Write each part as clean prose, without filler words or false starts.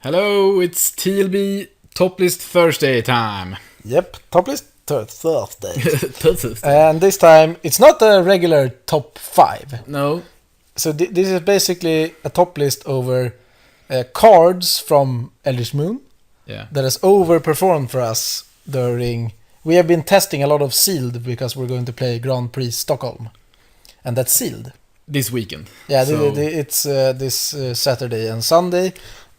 Hello, it's TLB TOPLIST Thursday time. Yep, Toplist Thursday. And this time, it's not a regular top 5. No. So this is basically a top list over cards from Eldritch Moon that has overperformed for us during... We have been testing a lot of sealed because we're going to play Grand Prix Stockholm. And that's sealed. This weekend. Yeah, it's this Saturday and Sunday.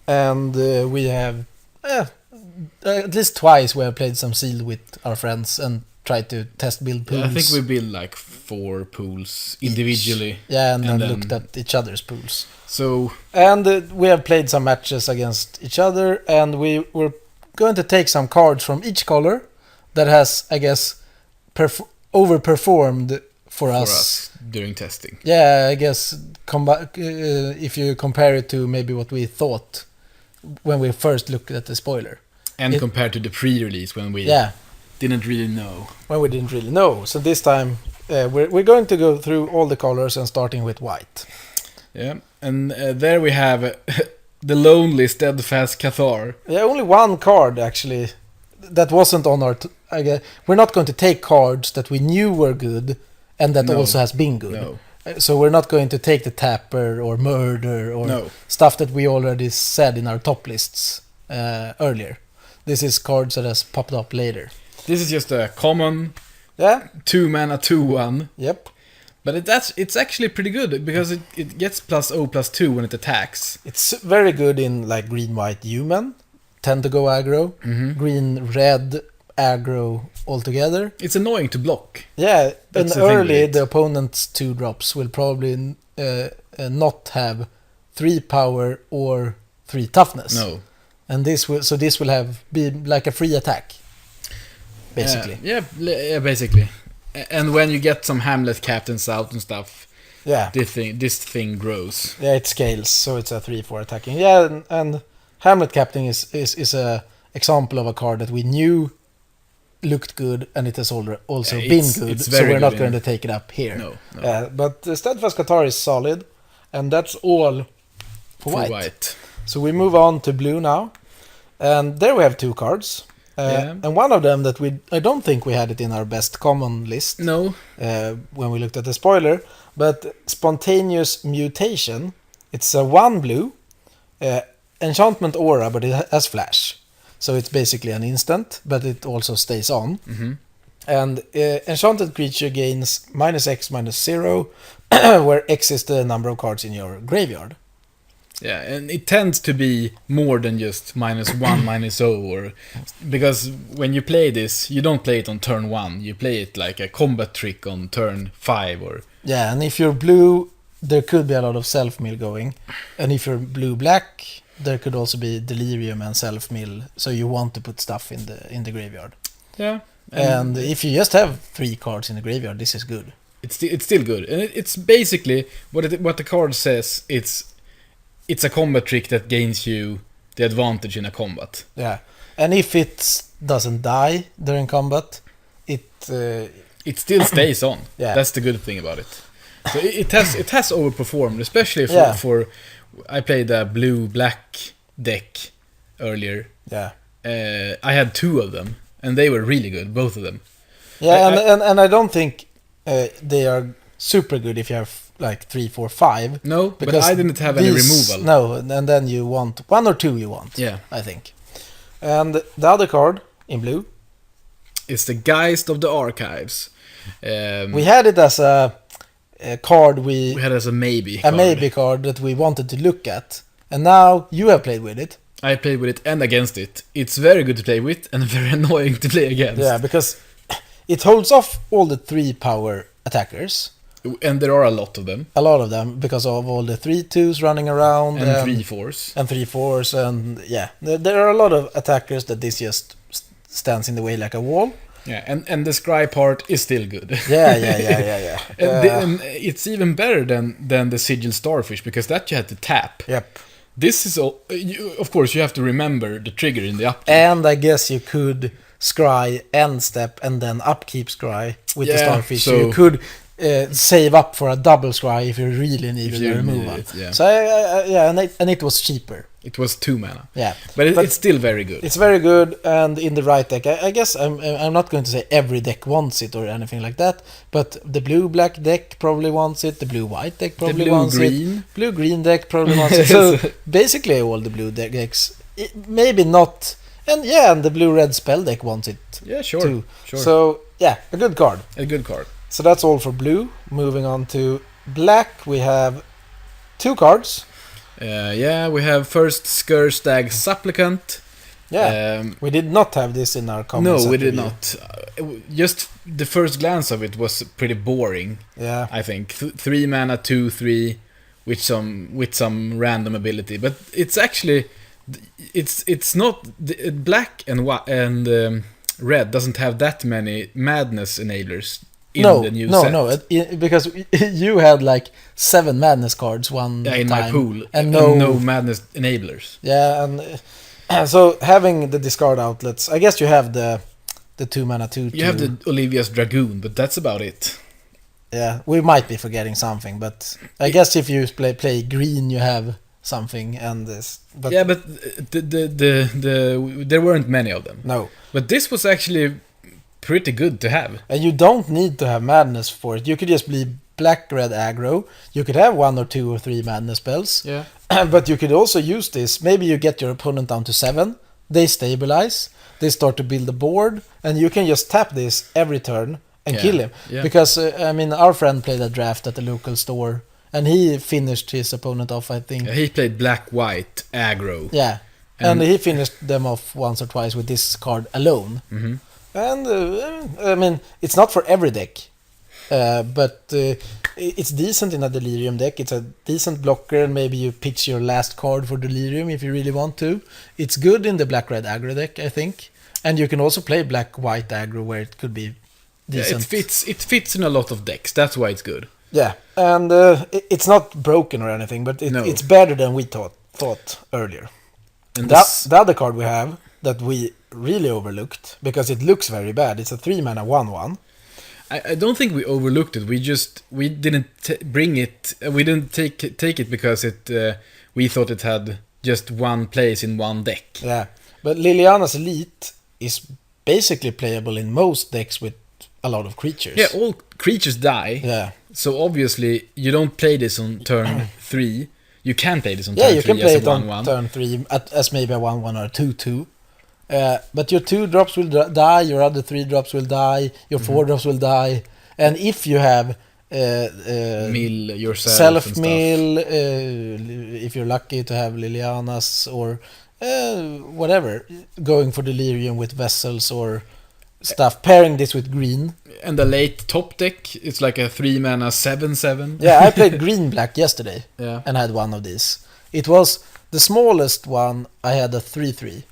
And we have... at least twice we have played some sealed with our friends and tried to test build pools. Yeah, I think we built like 4 pools individually. Yeah, and then looked at each other's pools. So and we have played some matches against each other, and we were going to take some cards from each color that has, I guess, overperformed for us during testing. Yeah, I guess if you compare it to maybe what we thought when we first looked at the spoiler. And compared to the pre-release when we didn't really know. When we didn't really know. So this time we're going to go through all the colors and starting with white. Yeah, and there we have the lonely steadfast Cathar. Yeah, only one card actually that wasn't on our... we're not going to take cards that we knew were good and that also has been good. No. So we're not going to take the Tapper or Murder or stuff that we already said in our top lists earlier. This is cards that has popped up later. This is just a common 2-mana 2/1. Yep. But it's actually pretty good because it gets +0/+2 when it attacks. It's very good in like green-white human. Tend to go aggro. Green-red aggro altogether. It's annoying to block. Yeah, and early the opponent's 2-drops will probably not have 3 power or 3 toughness. No. And this will be like a free attack, basically. Yeah, basically. And when you get some Hamlet captains out and stuff, this thing grows. Yeah, it scales, so it's a 3/4 attacking. Yeah, and Hamlet captain is a example of a card that we knew looked good, and it has also been good. So we're not going to take it up here. No. But Steadfast Cathar is solid, and that's all for white. So we move on to blue now, and there we have 2 cards. And one of them that I don't think we had it in our best common list. No. When we looked at the spoiler, but Spontaneous Mutation. It's a 1 blue enchantment aura, but it has flash. So it's basically an instant, but it also stays on. And enchanted creature gains -X/-0, where X is the number of cards in your graveyard. Yeah, and it tends to be more than just -1, -0, or because when you play this, you don't play it on turn 1. You play it like a combat trick on turn 5, or and if you're blue, there could be a lot of self-mill going, and if you're blue-black, there could also be delirium and self-mill, so you want to put stuff in the graveyard. Yeah, and if you just have 3 cards in the graveyard, this is good. It's still good, and it's basically what the card says. It's a combat trick that gains you the advantage in a combat. Yeah, and if it doesn't die during combat, it still stays on. That's the good thing about it. So it has overperformed, especially for I played a blue-black deck earlier. Yeah, I had 2 of them, and they were really good, both of them. Yeah, and I don't think they are super good if you have like 3, 4, 5. No, because I didn't have any removal. No, and then you want 1 or 2 you want. Yeah, I think. And the other card in blue is the Geist of the Archives. We had it as a card we had it as a maybe card that we wanted to look at, and now you have played with it. I played with it and against it. It's very good to play with and very annoying to play against. Yeah, because it holds off all the 3 power attackers. And there are a lot of them. A lot of them, because of all the 3/2s running around. And 3/4s. And 3/4s, and there are a lot of attackers that this just stands in the way like a wall. Yeah, and the scry part is still good. Yeah. And it's even better than the Sigil Starfish, because that you had to tap. Yep. This is of course you have to remember the trigger in the upkeep. And I guess you could scry end step and then upkeep scry with the Starfish. So you could save up for a double scry if you really needed a removal. So and it was cheaper. It was 2 mana. Yeah, but it's still very good. It's very good, and in the right deck, I guess I'm not going to say every deck wants it or anything like that, but the blue-black deck probably wants it, the blue-white deck probably wants it, blue-green deek probably wants it, so basically all the blue decks, maybe not, and the blue-red spell deck wants it too. Sure. So, a good card. So that's all for blue. Moving on to black, we have 2 cards. We have first Skurstag Supplicant. We did not have this in our comments. No, we did not. Just the first glance of it was pretty boring. Yeah, I think 3 mana, 2/3 with some random ability, but it's actually it's not black and red doesn't have that many madness enablers. The new set. Because you had like 7 madness cards in time, my pool, and no madness enablers. Yeah, and so having the discard outlets, I guess you have the 2 mana 2. You have the Olivia's Dragoon, but that's about it. Yeah, we might be forgetting something, but I guess if you play green, you have something, and this. But but there weren't many of them. No, but this was actually pretty good to have. And you don't need to have madness for it. You could just be black-red aggro. You could have 1 or 2 or 3 madness spells. Yeah. But you could also use this. Maybe you get your opponent down to 7. They stabilize. They start to build a board. And you can just tap this every turn and kill him. Yeah. Because, our friend played a draft at the local store. And he finished his opponent off, I think. Yeah, he played black-white aggro. Yeah. And he finished them off once or twice with this card alone. Mm-hmm. And, it's not for every deck, but it's decent in a Delirium deck. It's a decent blocker, and maybe you pitch your last card for Delirium if you really want to. It's good in the black-red aggro deck, I think. And you can also play black-white aggro where it could be decent. Yeah, it fits in a lot of decks, that's why it's good. Yeah, and it's not broken or anything, but it's better than we thought earlier. And the other card we have that we really overlooked because it looks very bad. It's a 3 mana 1/1. I don't think we overlooked it. We didn't bring it. We didn't take it because we thought it had just one place in one deck. Yeah, but Liliana's Elite is basically playable in most decks with a lot of creatures. Yeah, all creatures die. Yeah. So obviously you don't play this on turn 3. You can play this on turn 3 you can play as it a on 1/1. turn 3 as maybe a 1/1 or a 2/2. But your 2 drops will die, your other 3 drops will die, your 4 drops will die, and if you have mill yourself, self-mill, if you're lucky to have Liliana's or whatever, going for Delirium with vessels or stuff, pairing this with green. And the late top deck, it's like a 3 mana 7/7. Yeah, I played green-black yesterday, yeah, and had one of these. It was the smallest one. I had a 3/3,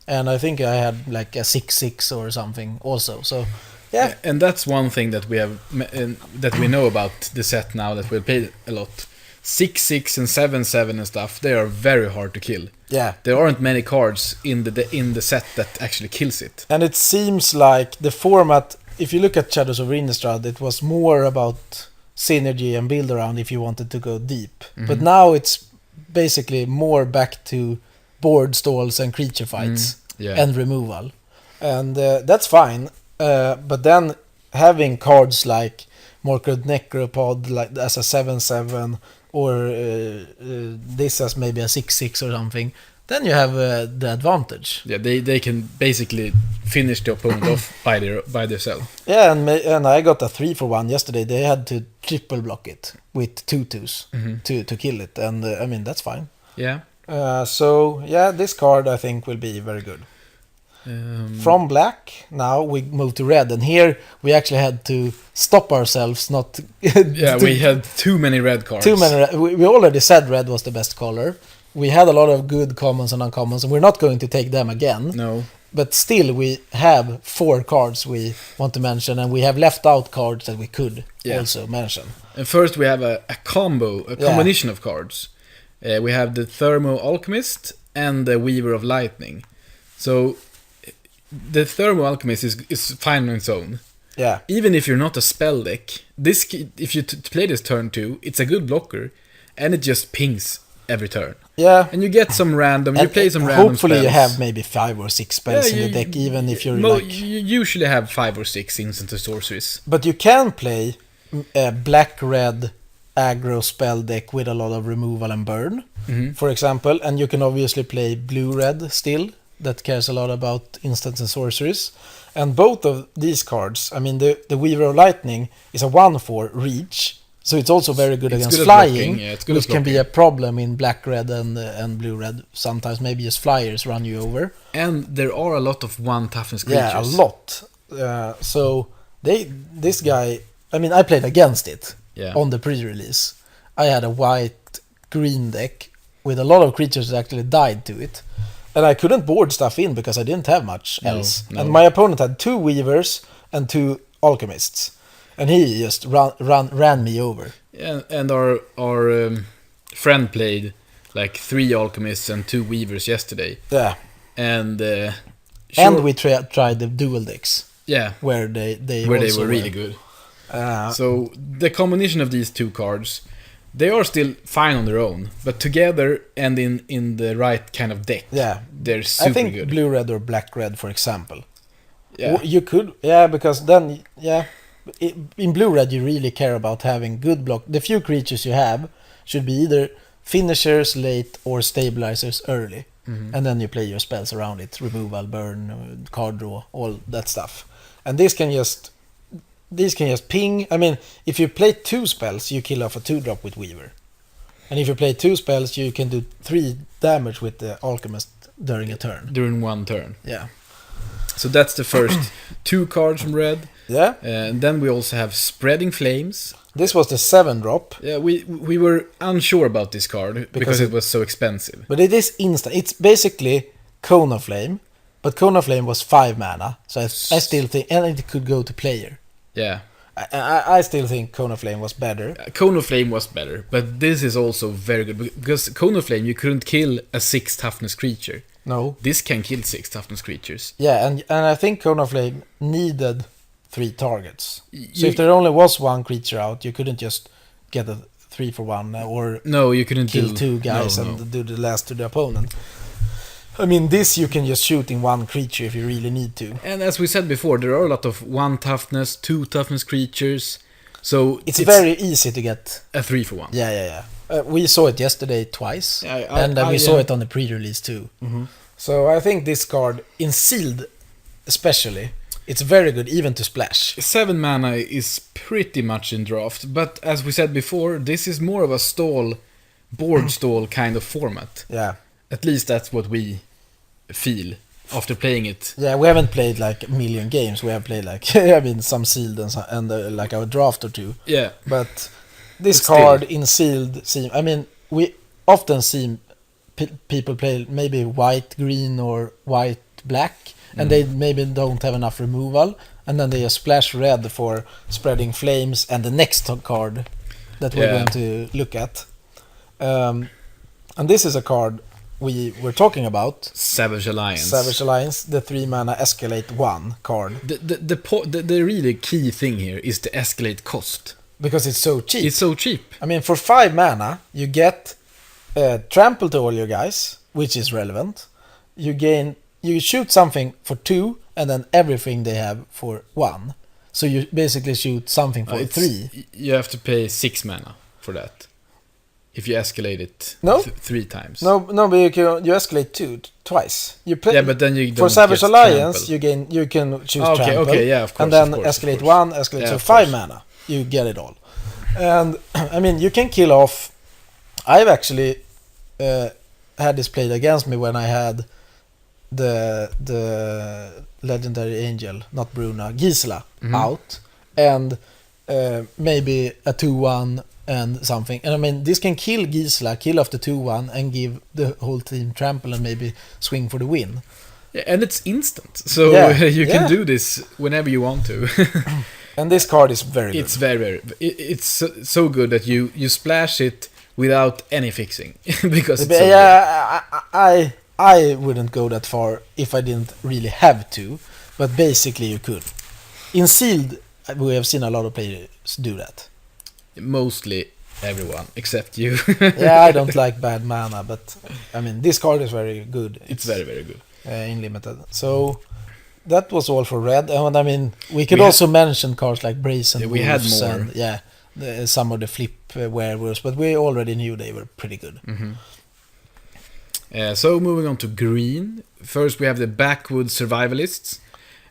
and I think I had like a 6/6 or something also. So, yeah. And that's one thing that we have that we know about the set now that we'll play a lot. 6/6 and 7/7 and stuff. They are very hard to kill. Yeah, there aren't many cards in the set that actually kills it. And it seems like the format. If you look at Shadows of Innistrad, it was more about synergy and build around if you wanted to go deep. But now it's basically more back to board stalls and creature fights and removal. And that's fine. But then having cards like Morkwood Necropod like as a 7/7 or this as maybe a 6/6 or something, then you have the advantage. Yeah, they can basically finish the opponent off by themselves. Yeah, and I got a 3-for-1 yesterday. They had to triple block it with 2/2s to kill it, and that's fine. Yeah. So this card I think will be very good. From black, now we move to red, and here we actually had to stop ourselves not. We had too many red cards. We already said red was the best color. We had a lot of good commons and uncommons, and we're not going to take them again. No. But still, we have 4 cards we want to mention, and we have left out cards that we could also mention. And first we have a combination of cards. We have the Thermo Alchemist and the Weaver of Lightning. So the Thermo Alchemist is fine on its own. Yeah. Even if you're not a spell deck, if you play this turn 2, it's a good blocker, and it just pings every turn. Yeah. And you get some random, you play some random hopefully spells. you have maybe 5 or 6 spells in the deck, even if you're You usually have 5 or 6 instant sorceries. But you can play a black-red aggro spell deck with a lot of removal and burn, for example, and you can obviously play blue-red still, that cares a lot about instants and sorceries. And both of these cards, I mean, the Weaver of Lightning is a 1/4 reach, so it's also very good against good flying, which can be a problem in black-red and blue-red. Sometimes maybe just flyers run you over. And there are a lot of 1 toughness creatures. Yeah, a lot. So this guy, I mean, I played against it on the pre-release. I had a white-green deck with a lot of creatures that actually died to it. And I couldn't board stuff in because I didn't have much else. No. And my opponent had 2 Weavers and 2 Alchemists. And he just ran me over. Yeah, and our friend played like 3 Alchemists and 2 Weavers yesterday. Yeah. And and we tried the dual decks. Yeah. Where they were really good. So the combination of these 2 cards, they are still fine on their own, but together and in the right kind of deck, they're super good. I think good. Blue-red or black-red, for example. Yeah. You could, because then, in blue-red you really care about having good block. The few creatures you have should be either finishers late or stabilizers early. And then you play your spells around it, removal, burn, card draw, all that stuff. And these can just ping. I mean, if you play 2 spells, you kill off a 2-drop with Weaver. And if you play 2 spells, you can do 3 damage with the Alchemist during a turn. During 1 turn. Yeah. So that's the first 2 cards from red. Yeah. And then we also have Spreading Flames. This was the 7-drop. Yeah, we were unsure about this card because it was so expensive. But it is instant. It's basically Cone of Flame, but Cone of Flame was 5 mana. So I still think, and it could go to player. Yeah. I still think Cone of Flame was better. Cone of Flame was better, but this is also very good because Cone of Flame you couldn't kill a 6 toughness creature. No. This can kill 6 toughness creatures. Yeah, and I think Cone of Flame needed 3 targets. So if there only was 1 creature out, you couldn't just get a 3-for-1 or no, you couldn't kill 2 guys and do the last to the opponent. I mean, this you can just shoot in 1 creature if you really need to. And as we said before, there are a lot of 1 toughness, 2 toughness creatures. So it's very easy to get a 3-for-1. Yeah. We saw it yesterday twice, and we saw it on the pre-release too. So I think this card, in sealed especially, it's very good even to splash. 7 mana is pretty much in draft, but as we said before, this is more of a board stall kind of format. Yeah. At least that's what we feel after playing it. Yeah, we haven't played like a million games. We have played like some sealed and like our draft or 2. Yeah. But this card in sealed, I mean, we often see people play maybe white green or white black, and they maybe don't have enough removal, and then they just splash red for Spreading Flames and the next card that we're going to look at. And this is a card we were talking about. Savage Alliance, the 3 mana Escalate 1 card. The really key thing here is the escalate cost. Because it's so cheap. It's so cheap. I mean, for 5 mana, you get trample to all your guys, which is relevant. You shoot something for 2, and then everything they have for 1. So you basically shoot something for 3. You have to pay 6 mana for that. If you escalate it 3 times. No, but you escalate twice. You play, but then you don't for Savage Alliance, trample. you can choose trample. Okay, yeah, of course. And then of course, escalate 1, escalate so 5 mana. You get it all. And I mean, you can kill off. I've actually had this played against me when I had the legendary angel, not Bruna, Gisela out, and maybe a 2-1 and something. And I mean, this can kill Gisela, kill off the 2-1, and give the whole team trample and maybe swing for the win. Yeah, and it's instant, so you can do this whenever you want to. And this card is very good. It's very it's so good that you splash it without any fixing because it's so good. I wouldn't go that far if I didn't really have to, but basically you could. In sealed, we have seen a lot of players do that. Mostly everyone except you. Yeah, I don't like bad mana, but I mean this card is very good. It's very, very good. In limited. So that was all for red. And I mean, we could also mention cards like Brazen we had Wolves more. And some of the flip werewolves, but we already knew they were pretty good. So moving on to green. First we have the Backwoods Survivalists.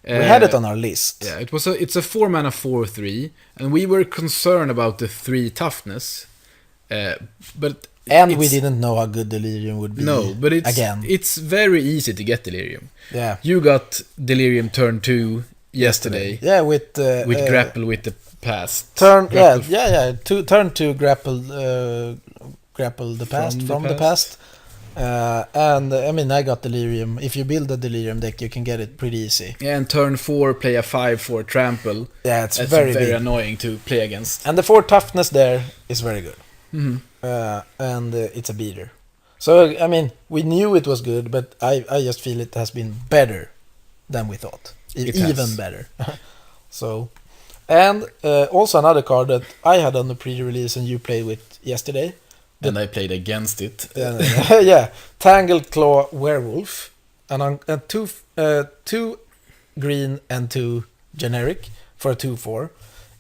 We had it on our list. Yeah, it's a 4-mana 4/3, and we were concerned about the 3 toughness, but we didn't know how good Delirium would be. No, but it's very easy to get Delirium. Yeah, you got Delirium turn 2 yesterday. Yeah, with Grapple with the Past. Turn 2 grapple the past from the past. And I mean, I got Delirium. If you build a Delirium deck, you can get it pretty easy. Yeah, and turn 4, play a 5/4 trample. Yeah, it's very big. annoying to play against. And the 4 toughness there is very good. And it's a beater. So, I mean, we knew it was good, but I just feel it has been better than we thought. Even better. So, and also another card that I had on the pre-release and you played with yesterday. And I played against it. Yeah, Tangled Claw Werewolf, and 2 green and 2 generic for a 2/4.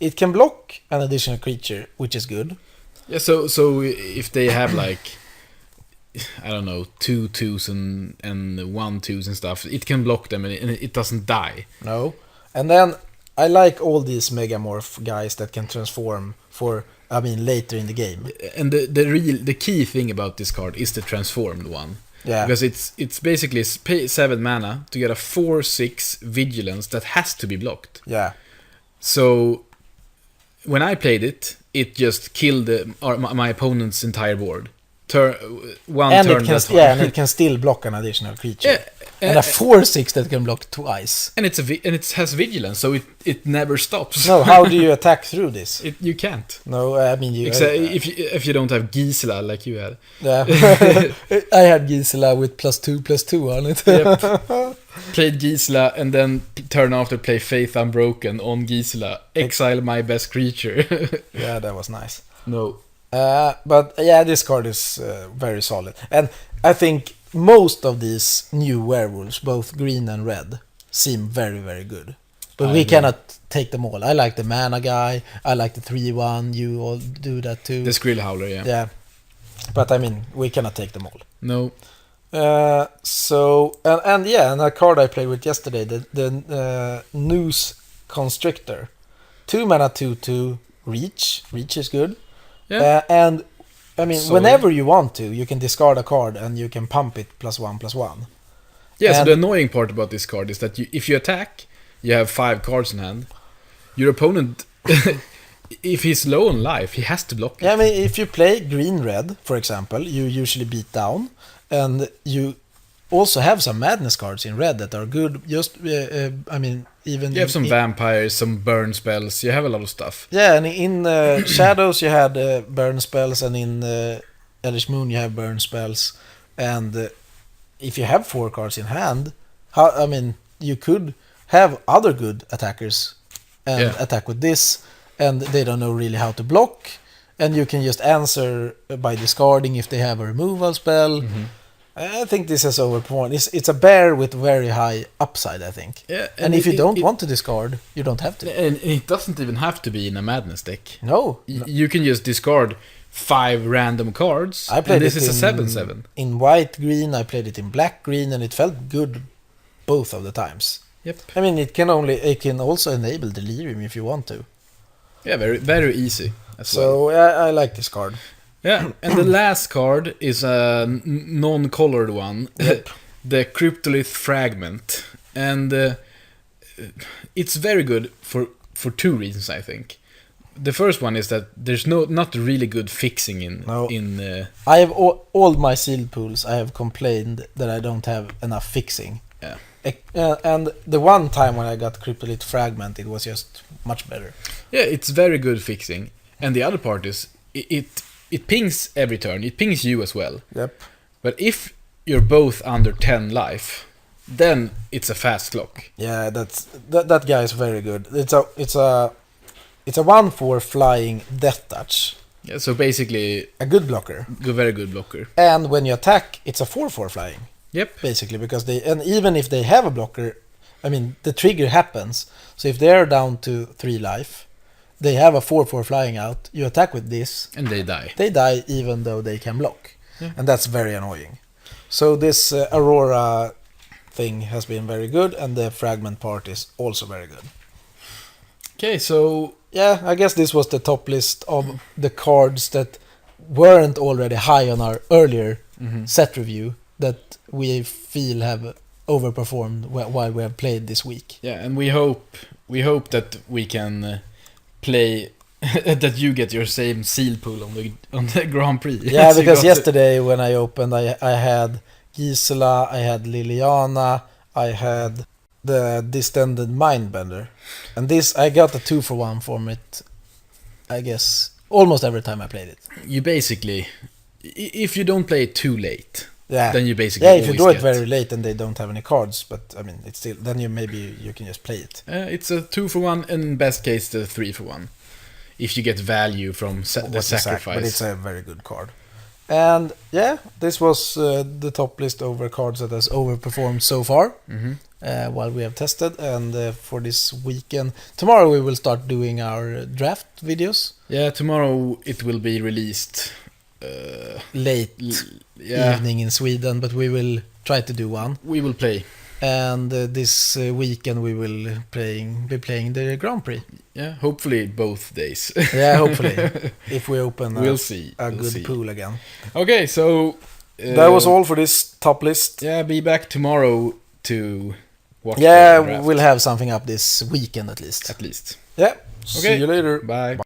It can block an additional creature, which is good. Yeah, so if they have like, I don't know, 2 2s and 1 2s and stuff, it can block them and it doesn't die. No, and then I like all these Megamorph guys that can transform for. I mean, later in the game. And the key thing about this card is the transformed one. Yeah. Because it's basically pay 7 mana to get a 4/6 vigilance that has to be blocked. Yeah. So when I played it, it just killed my opponent's entire board. And it can still block an additional creature. Yeah. And a 4/6 that can block twice. And it has vigilance, so it never stops. No, how do you attack through this? You can't. No, I mean Except if you don't have Gisela like you had. Yeah, I had Gisela with +2/+2 on it. Yep. Played Gisela and then turn after play Faith Unbroken on Gisela. Exile my best creature. Yeah, that was nice. No. But yeah, this card is very solid, and I think most of these new werewolves, both green and red, seem very, very good. But we cannot take them all. I like the mana guy. I like the 3/1. You all do that too. The Skrill Howler, yeah. Yeah. But I mean, we cannot take them all. No. So and a card I played with yesterday, the Noose Constrictor, 2 mana 2/2 reach. Reach is good. Yeah. And I mean, whenever you want to, you can discard a card and you can pump it +1/+1. Yeah, so the annoying part about this card is that if you attack, you have 5 cards in hand. Your opponent, if he's low on life, he has to block it. Yeah, I mean, if you play green-red, for example, you usually beat down, and you also have some madness cards in red that are good. Just, I mean, even... You have some vampires, some burn spells, you have a lot of stuff. Yeah, and in Shadows you had burn spells, and in Eldritch Moon you have burn spells, and if you have 4 cards in hand, I mean, you could have other good attackers and attack with this, and they don't know really how to block, and you can just answer by discarding if they have a removal spell. Mm-hmm. I think this is overperformed. It's a bear with very high upside, I think. Yeah, and if you don't want to discard, you don't have to. And it doesn't even have to be in a madness deck. No. You can just discard 5 random cards. I played this it is a 7/7. In white-green, I played it in black-green, and it felt good both of the times. Yep. I mean, it can also enable Delirium if you want to. Yeah, very, very easy. So I like this card. Yeah, and the last card is a non-colored one, the Cryptolith Fragment, and it's very good for 2 reasons, I think. The first one is that there's not really good fixing in. I have all my sealed pools. I have complained that I don't have enough fixing. Yeah. And the one time when I got Cryptolith Fragment, it was just much better. Yeah, it's very good fixing, and the other part is it pings every turn. It pings you as well. Yep. But if you're both under 10 life, then it's a fast clock. Yeah, that guy is very good. It's a It's a 1/4 flying death touch. Yeah, so basically A good blocker. very good blocker. And when you attack, it's a 4/4 flying. Yep. Basically, because and even if they have a blocker, I mean, the trigger happens. So if they're down to 3 life, they have a 4/4 flying out, you attack with this, And they die. they die even though they can block. Yeah. And that's very annoying. So this Aurora thing has been very good, and the fragment part is also very good. Okay, so Yeah, I guess this was the top list of the cards that weren't already high on our earlier set review that we feel have overperformed while we have played this week. yeah, and we hope that we can play that you get your same seal pool on the Grand Prix. Yeah, So you because got yesterday when I opened, I had Gisela, I had Liliana, I had the Distended Mindbender. And this, I got a 2-for-1 from it, I guess, almost every time I played it. you basically, if you don't play it too late, Yeah. then you basically Yeah, if you always draw it get- very late and they don't have any cards, but I mean, it's still, then you can just play it. It's a 2-for-1, and in best case the 3-for-1. If you get value from the sacrifice. But it's a very good card. And yeah, this was the top list over cards that has overperformed so far while we have tested. And for this weekend, tomorrow we will start doing our draft videos. Yeah, tomorrow it will be released. Late evening in Sweden, but we will try to do one. We will play. And this weekend we will be playing the Grand Prix. Yeah, hopefully both days. Yeah, hopefully. If we open We'll see. a We'll good see. pool again. Okay, so That was all for this top list. Yeah, be back tomorrow to watch the Yeah, draft, we'll have something up this weekend at least. at least. Yeah. Okay. See you later. Bye.